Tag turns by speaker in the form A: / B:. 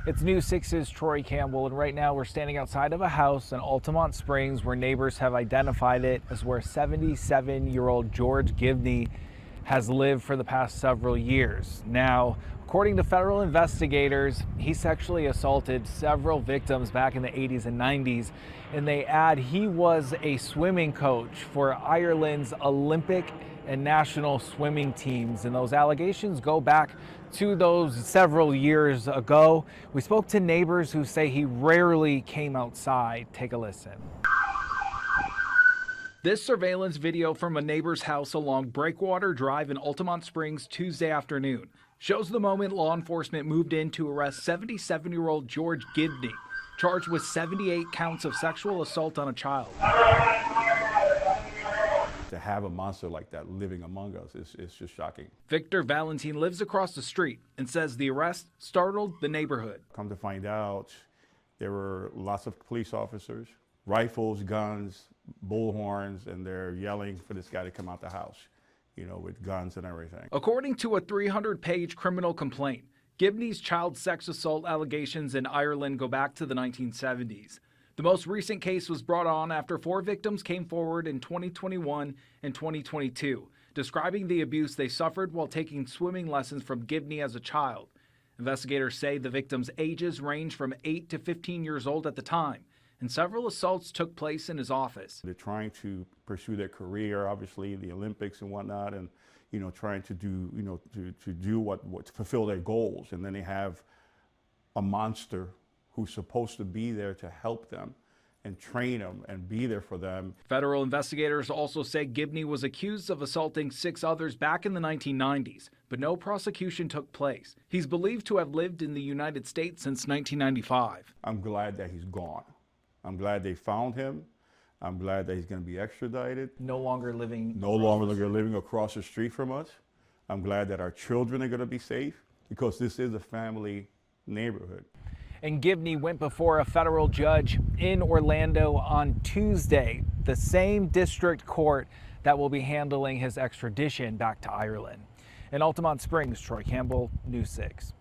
A: It's News 6's Troy Campbell, and right now we're standing outside of a house in Altamont Springs where neighbors have identified it as where 77-year-old George Gibney has lived for the past several years. Now, according to federal investigators, he sexually assaulted several victims back in the 80s and 90s, and they add he was a swimming coach for Ireland's Olympic and national swimming teams, and those allegations go back to those several years ago. We spoke to neighbors who say he rarely came outside. Take a listen. This surveillance video from a neighbor's house along Breakwater Drive in Altamont Springs Tuesday afternoon shows the moment law enforcement moved in to arrest 77-year-old George Gibney, charged with 78 counts of sexual assault on a child.
B: To have a monster like that living among us is just shocking.
A: Victor Valentine lives across the street and says the arrest startled the neighborhood.
B: Come to find out, there were lots of police officers, rifles, guns, bullhorns, and they're yelling for this guy to come out the house, with guns and everything.
A: According to a 300-page criminal complaint, Gibney's child sex assault allegations in Ireland go back to the 1970s. The most recent case was brought on after 4 victims came forward in 2021 and 2022, describing the abuse they suffered while taking swimming lessons from Gibney as a child. Investigators say the victims' ages range from 8 to 15 years old at the time, and several assaults took place in his office.
B: They're trying to pursue their career, obviously, the Olympics and whatnot, and trying to do, to do what to fulfill their goals. And then they have a monster who's supposed to be there to help them and train them and be there for them.
A: Federal investigators also say Gibney was accused of assaulting 6 others back in the 1990s, but no prosecution took place. He's believed to have lived in the United States since 1995.
B: I'm glad that he's gone. I'm glad they found him. I'm glad that he's going to be extradited.
A: No longer living
B: across the street from us. I'm glad that our children are going to be safe because this is a family neighborhood.
A: And Gibney went before a federal judge in Orlando on Tuesday, the same district court that will be handling his extradition back to Ireland. In Altamont Springs, Troy Campbell, News 6.